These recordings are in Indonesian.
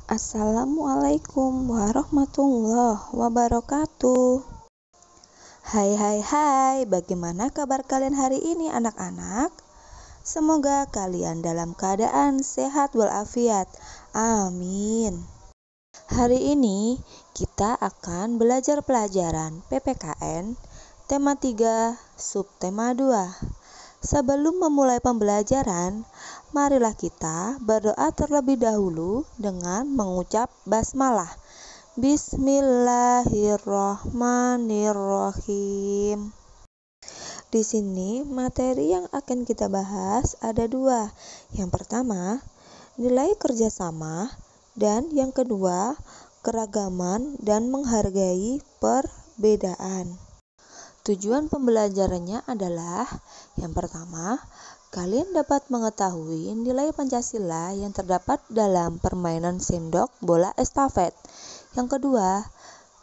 Assalamualaikum warahmatullahi wabarakatuh. Hai, bagaimana kabar kalian hari ini anak-anak? Semoga kalian dalam keadaan sehat walafiat. Amin. Hari ini kita akan belajar pelajaran PPKN tema 3, subtema 2. Sebelum memulai pembelajaran, marilah kita berdoa terlebih dahulu dengan mengucap basmalah. Bismillahirrahmanirrahim. Di sini materi yang akan kita bahas ada 2. Yang pertama, nilai kerjasama, dan yang kedua, keragaman dan menghargai perbedaan. Tujuan pembelajarannya adalah yang pertama, kalian dapat mengetahui nilai Pancasila yang terdapat dalam permainan sendok bola estafet. Yang kedua,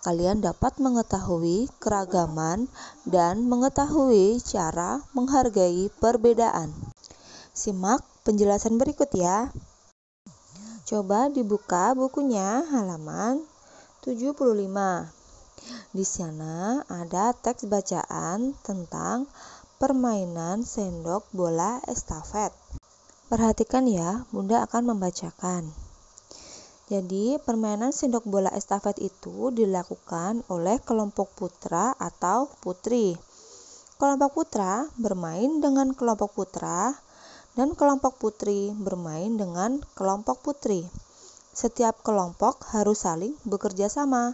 kalian dapat mengetahui keragaman dan mengetahui cara menghargai perbedaan. Simak penjelasan berikut ya. Coba dibuka bukunya halaman 75. Di sana ada teks bacaan tentang permainan sendok bola estafet. Perhatikan ya, Bunda akan membacakan. Jadi, permainan sendok bola estafet itu dilakukan oleh kelompok putra atau putri. Kelompok putra bermain dengan kelompok putra dan kelompok putri bermain dengan kelompok putri. Setiap kelompok harus saling bekerja sama.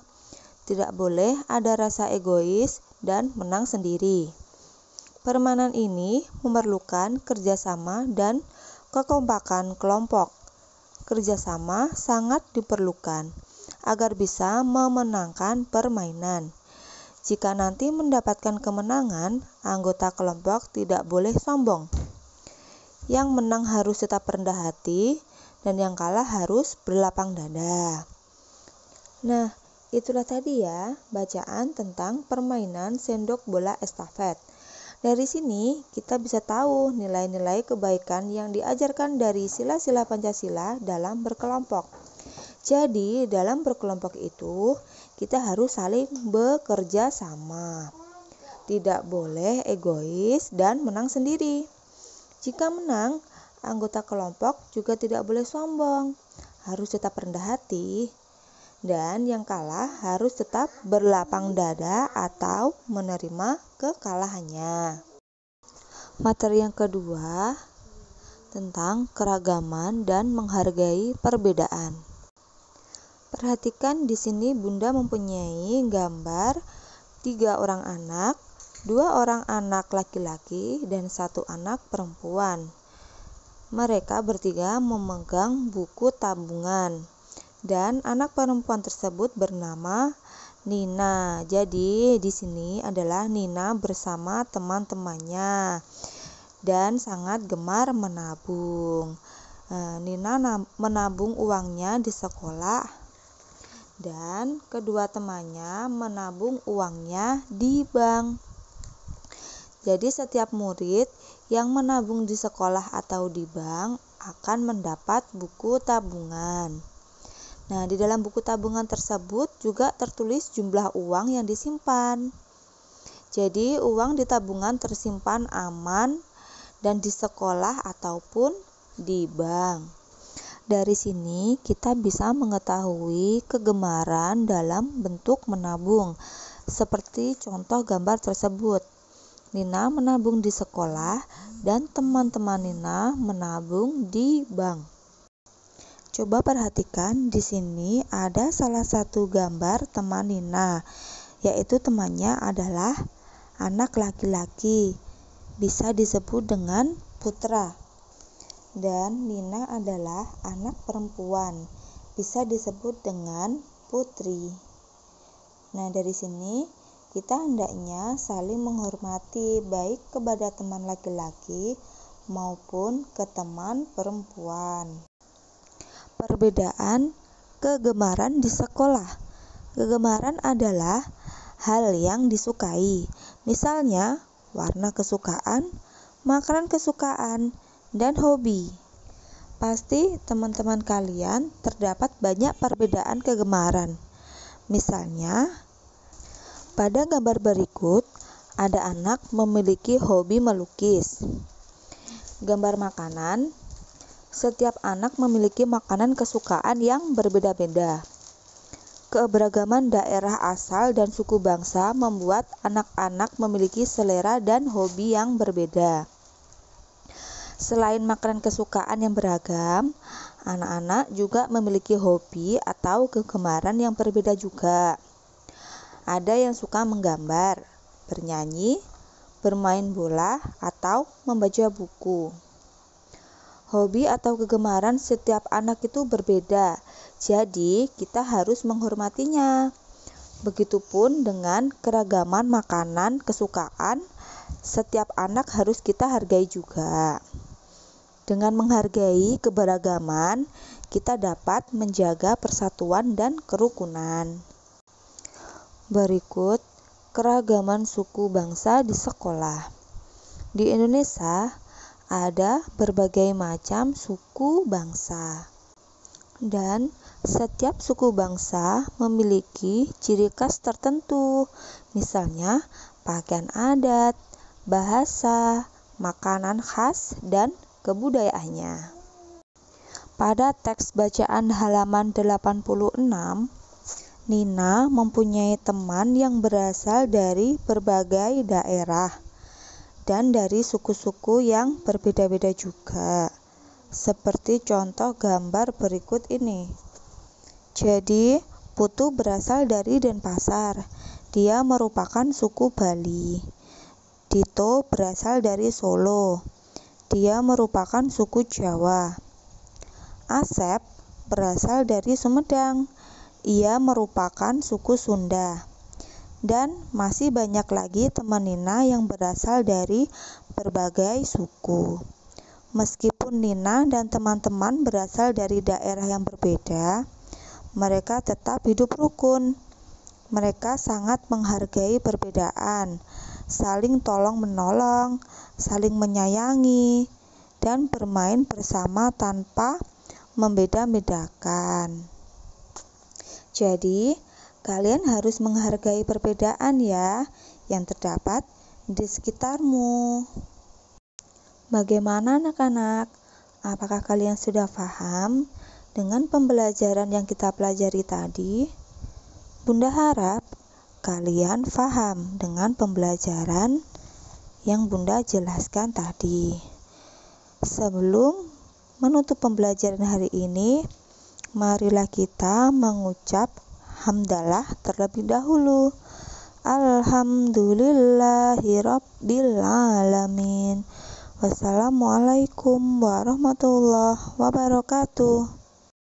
Tidak boleh ada rasa egois dan menang sendiri. Permainan ini memerlukan kerjasama dan kekompakan kelompok. Kerjasama sangat diperlukan agar bisa memenangkan permainan. Jika nanti mendapatkan kemenangan, anggota kelompok tidak boleh sombong. Yang menang harus tetap rendah hati dan yang kalah harus berlapang dada. Nah, itulah tadi ya bacaan tentang permainan sendok bola estafet. Dari sini kita bisa tahu nilai-nilai kebaikan yang diajarkan dari sila-sila Pancasila dalam berkelompok. Jadi dalam berkelompok itu kita harus saling bekerja sama. Tidak boleh egois dan menang sendiri. Jika menang, anggota kelompok juga tidak boleh sombong. Harus tetap rendah hati. Dan yang kalah harus tetap berlapang dada atau menerima kekalahannya. Materi yang kedua tentang keragaman dan menghargai perbedaan. Perhatikan di sini Bunda mempunyai gambar 3 orang anak, 2 orang anak laki-laki dan 1 anak perempuan. Mereka bertiga memegang buku tabungan. Dan anak perempuan tersebut bernama Nina. Jadi di sini adalah Nina bersama teman-temannya dan sangat gemar menabung. Nina menabung uangnya di sekolah dan kedua temannya menabung uangnya di bank. Jadi setiap murid yang menabung di sekolah atau di bank akan mendapat buku tabungan. Nah, di dalam buku tabungan tersebut juga tertulis jumlah uang yang disimpan. Jadi, uang di tabungan tersimpan aman dan di sekolah ataupun di bank. Dari sini kita bisa mengetahui kegemaran dalam bentuk menabung. Seperti contoh gambar tersebut. Nina menabung di sekolah dan teman-teman Nina menabung di bank. Coba perhatikan di sini ada salah satu gambar teman Nina, yaitu temannya adalah anak laki-laki, bisa disebut dengan putra. Dan Nina adalah anak perempuan, bisa disebut dengan putri. Nah, dari sini kita hendaknya saling menghormati baik kepada teman laki-laki maupun ke teman perempuan. Perbedaan kegemaran di sekolah. Kegemaran adalah hal yang disukai. Misalnya, warna kesukaan, makanan kesukaan, dan hobi. Pasti teman-teman kalian terdapat banyak perbedaan kegemaran. Misalnya, pada gambar berikut ada anak memiliki hobi melukis. Gambar makanan, setiap anak memiliki makanan kesukaan yang berbeda-beda. Keberagaman daerah asal dan suku bangsa membuat anak-anak memiliki selera dan hobi yang berbeda. Selain makanan kesukaan yang beragam, anak-anak juga memiliki hobi atau kegemaran yang berbeda juga. Ada yang suka menggambar, bernyanyi, bermain bola, atau membaca buku. Hobi atau kegemaran setiap anak itu berbeda, jadi kita harus menghormatinya. Begitupun dengan keragaman makanan kesukaan, setiap anak harus kita hargai juga. Dengan menghargai keberagaman, kita dapat menjaga persatuan dan kerukunan. Berikut keragaman suku bangsa di sekolah. Di Indonesia ada berbagai macam suku bangsa, dan setiap suku bangsa memiliki ciri khas tertentu, misalnya pakaian adat, bahasa, makanan khas, dan kebudayaannya. Pada teks bacaan halaman 86, Nina mempunyai teman yang berasal dari berbagai daerah dan dari suku-suku yang berbeda-beda juga. Seperti contoh gambar berikut ini. Jadi, Putu berasal dari Denpasar. Dia merupakan suku Bali. Dito berasal dari Solo. Dia merupakan suku Jawa. Asep berasal dari Sumedang. Ia merupakan suku Sunda. Dan masih banyak lagi teman Nina yang berasal dari berbagai suku. Meskipun Nina dan teman-teman berasal dari daerah yang berbeda, mereka tetap hidup rukun. Mereka sangat menghargai perbedaan, saling tolong-menolong, saling menyayangi, dan bermain bersama tanpa membeda-bedakan. Jadi, kalian harus menghargai perbedaan ya yang terdapat di sekitarmu. Bagaimana anak-anak? Apakah kalian sudah paham dengan pembelajaran yang kita pelajari tadi? Bunda harap kalian paham dengan pembelajaran yang Bunda jelaskan tadi. Sebelum menutup pembelajaran hari ini, marilah kita mengucap hamdalah terlebih dahulu. Alhamdulillahirabbil alamin. Wassalamualaikum warahmatullahi wabarakatuh.